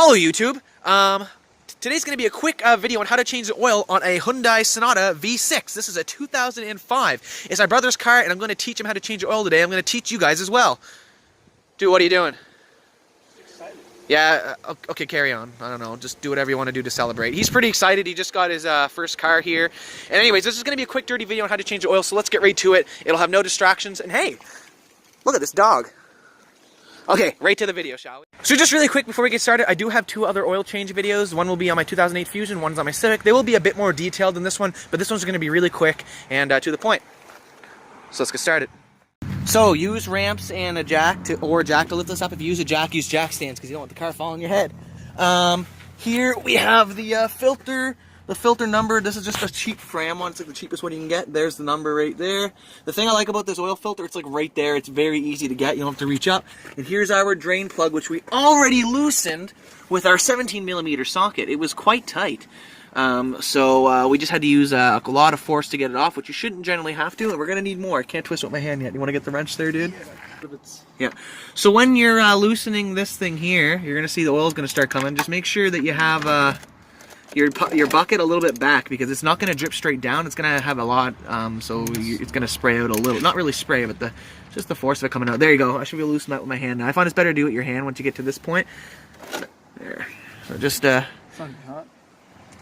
Hello YouTube. Today's going to be a quick video on how to change the oil on a Hyundai Sonata V6. This is a 2005. It's my brother's car, and I'm going to teach him how to change the oil today. I'm going to teach you guys as well. Dude, what are you doing? Excited. Yeah, okay, carry on. I don't know, just do whatever you want to do to celebrate. He's pretty excited. He just got his first car here. And anyways, this is going to be a quick, dirty video on how to change the oil, so let's get right to it. It'll have no distractions. And hey, look at this dog. Okay, right to the video, shall we? So just really quick before we get started, I do have two other oil change videos. One will be on my 2008 Fusion, one's on my Civic. They will be a bit more detailed than this one, but this one's going to be really quick and to the point. So let's get started. So use ramps and a jack to lift this up. If you use a jack, use jack stands because you don't want the car falling on your head. Here we have the filter. The filter number, this is just a cheap Fram one. It's like the cheapest one you can get. There's the number right there. The thing I like about this oil filter, it's like right there. It's very easy to get. You don't have to reach up. And here's our drain plug, which we already loosened with our 17mm socket. It was quite tight. So we just had to use a lot of force to get it off, which you shouldn't generally have to. And we're going to need more. I can't twist with my hand yet. You want to get the wrench there, dude? Yeah. So when you're loosening this thing here, you're going to see the oil's going to start coming. Just make sure that you have... your bucket a little bit back because it's not going to drip straight down. It's going to have a lot, so it's going to spray out a little. Not really spray, but just the force of it coming out. There you go. I should be able to loosen that with my hand now. I find it's better to do it with your hand once you get to this point. There. So just It's not hot.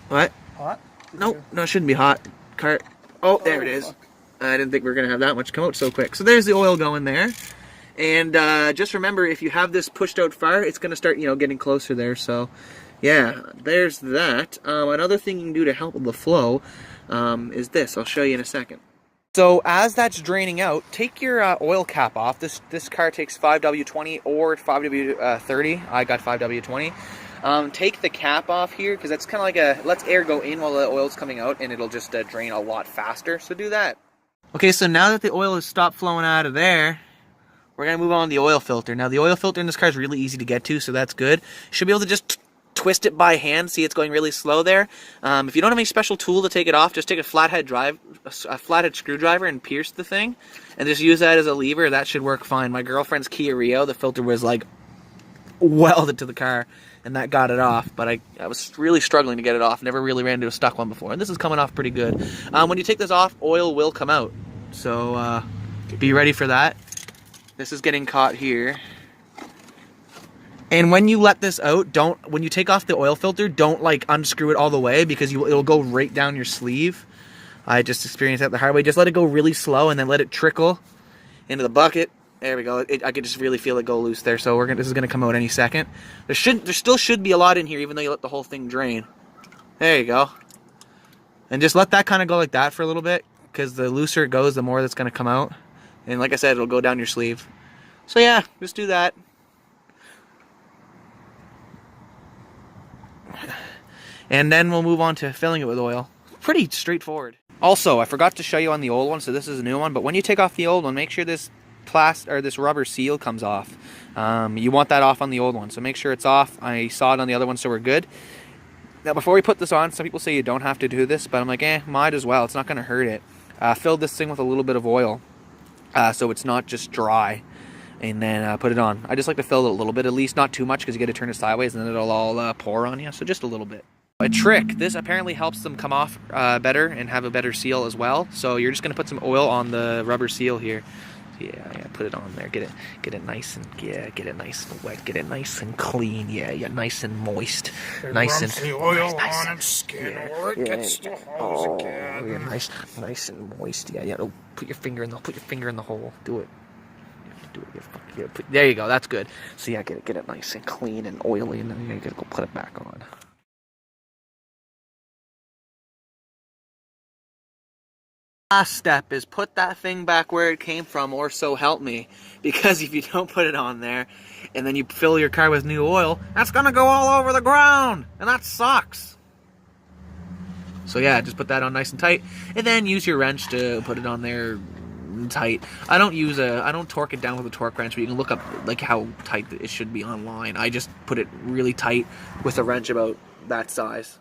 What? Hot? Nope. No, it shouldn't be hot. Cart. Oh, there it is. Fuck. I didn't think we were going to have that much come out so quick. So there's the oil going there. And just remember, if you have this pushed out far, it's going to start, getting closer there. So, yeah, there's that. Another thing you can do to help with the flow is this. I'll show you in a second. So as that's draining out, take your oil cap off. This car takes 5W20 or 5W30. I got 5W20. Take the cap off here because that's kind of like lets air go in while the oil's coming out, and it'll just drain a lot faster. So do that. Okay, so now that the oil has stopped flowing out of there, we're going to move on to the oil filter. Now, the oil filter in this car is really easy to get to, so that's good. You should be able to just twist it by hand. See, it's going really slow there. If you don't have any special tool to take it off, just take a flathead screwdriver and pierce the thing, and just use that as a lever. That should work fine. My girlfriend's Kia Rio, the filter was like welded to the car, and that got it off, but I was really struggling to get it off. Never really ran into a stuck one before, and this is coming off pretty good. When you take this off, oil will come out, so be ready for that. This is getting caught here. And when you let this out, when you take off the oil filter, don't like unscrew it all the way because it'll go right down your sleeve. I just experienced that the hard way. Just let it go really slow and then let it trickle into the bucket. There we go. I could just really feel it go loose there. So this is gonna come out any second. There still should be a lot in here, even though you let the whole thing drain. There you go. And just let that kind of go like that for a little bit, because the looser it goes, the more that's gonna come out. And like I said, it'll go down your sleeve. So yeah, just do that. And then we'll move on to filling it with oil. Pretty straightforward. Also, I forgot to show you on the old one, so this is a new one, but when you take off the old one, make sure this this rubber seal comes off. You want that off on the old one, so make sure it's off. I saw it on the other one, so we're good. Now, before we put this on, some people say you don't have to do this, but I'm like, might as well. It's not going to hurt it. Fill this thing with a little bit of oil. So it's not just dry, and then put it on. I just like to fill it a little bit, at least not too much, because you got to turn it sideways and then it'll all pour on you, so just a little bit. A trick, this apparently helps them come off better and have a better seal as well, so you're just going to put some oil on the rubber seal here. Yeah, put it on there, get it nice and, get it nice and wet, get it nice and clean, yeah, nice and moist, nice and the oil nice, on its skin, or it gets the hose again. Yeah, nice and moist, yeah. Oh, put your finger in the hole, do it. There you go, that's good. So yeah, get it nice and clean and oily, and then you gotta go put it back on. Last step is put that thing back where it came from, or so help me, because if you don't put it on there and then you fill your car with new oil, that's gonna go all over the ground, and that sucks. So yeah, just put that on nice and tight, and then use your wrench to put it on there tight. I don't torque it down with a torque wrench, but you can look up like how tight it should be online. I just put it really tight with a wrench about that size.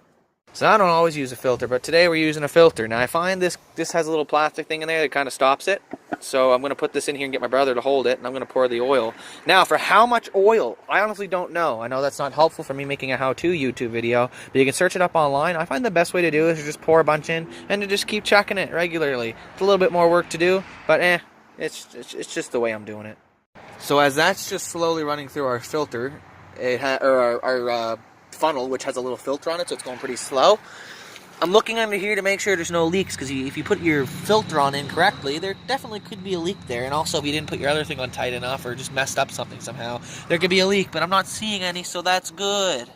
So I don't always use a filter, but today we're using a filter. Now I find this has a little plastic thing in there that kind of stops it. So I'm going to put this in here and get my brother to hold it, and I'm going to pour the oil. Now, for how much oil, I honestly don't know. I know that's not helpful for me making a how-to YouTube video, but you can search it up online. I find the best way to do it is to just pour a bunch in and to just keep checking it regularly. It's a little bit more work to do, but it's just the way I'm doing it. So as that's just slowly running through our filter, or our funnel, which has a little filter on it, so it's going pretty slow. I'm looking under here to make sure there's no leaks, because if you put your filter on incorrectly, there definitely could be a leak there. And also, if you didn't put your other thing on tight enough or just messed up something somehow, there could be a leak, but I'm not seeing any, so that's good.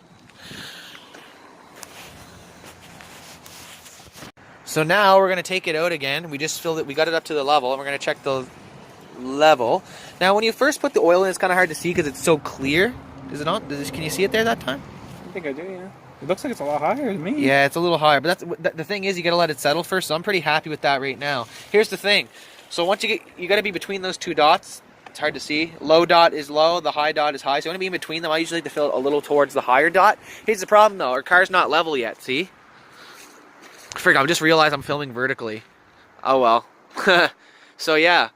So now we're going to take it out again. We just filled it, we got it up to the level, and we're going to check the level. Now, when you first put the oil in, it's kind of hard to see because it's so clear. Is it on? Can you see it there that time? I think I do, yeah. It looks like it's a lot higher than me. Yeah, it's a little higher, but the thing is, you got to let it settle first. So I'm pretty happy with that right now. Here's the thing. So once you got to be between those two dots. It's hard to see. Low dot is low, the high dot is high. So you want to be in between them. I usually like to fill it a little towards the higher dot. Here's the problem though. Our car's not level yet. See? Frig, I just realized I'm filming vertically. Oh well. So yeah.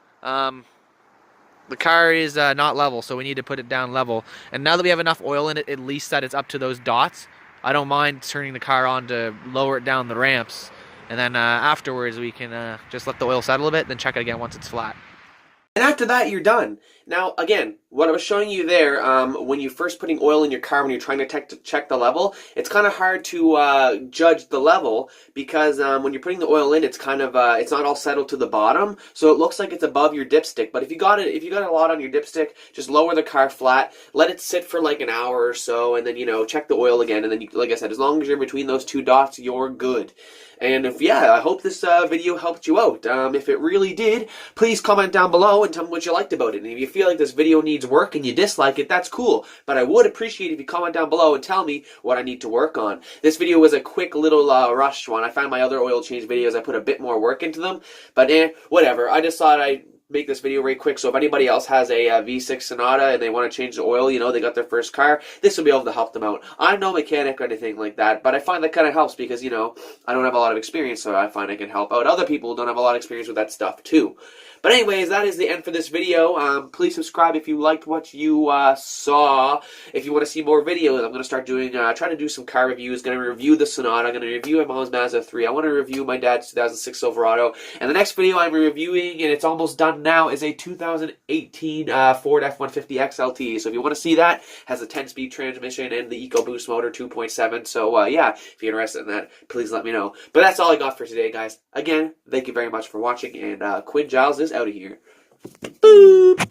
The car is not level, so we need to put it down level. And now that we have enough oil in it, at least that it's up to those dots, I don't mind turning the car on to lower it down the ramps. And then afterwards, we can just let the oil settle a bit, then check it again once it's flat. And after that, you're done. Now, again, what I was showing you there, when you're first putting oil in your car, when you're trying to check the level, it's kind of hard to judge the level because when you're putting the oil in, it's kind of it's not all settled to the bottom, so it looks like it's above your dipstick. But if you got a lot on your dipstick, just lower the car flat, let it sit for like an hour or so, and then check the oil again. And then, like I said, as long as you're between those two dots, you're good. And I hope this video helped you out. If it really did, please comment down below and tell me what you liked about it. And if you feel like this video needs work and you dislike it, that's cool. But I would appreciate if you comment down below and tell me what I need to work on. This video was a quick little rushed one. I found my other oil change videos, I put a bit more work into them. But whatever. I just thought I'd make this video very quick, so if anybody else has a V6 Sonata and they want to change the oil, they got their first car, this will be able to help them out. I'm no mechanic or anything like that, but I find that kind of helps because, I don't have a lot of experience, so I find I can help out other people who don't have a lot of experience with that stuff too. But anyways, that is the end for this video. Please subscribe if you liked what you saw. If you want to see more videos, I'm going to start doing, trying to do some car reviews. Going to review the Sonata. I'm going to review my mom's Mazda 3. I want to review my dad's 2006 Silverado. And the next video I'm reviewing, and it's almost done now, is a 2018 Ford F-150 XLT. So if you want to see that, has a 10-speed transmission and the EcoBoost motor 2.7. So yeah, if you're interested in that, please let me know. But that's all I got for today, guys. Again, thank you very much for watching, and Quinn Giles is out of here. Boop!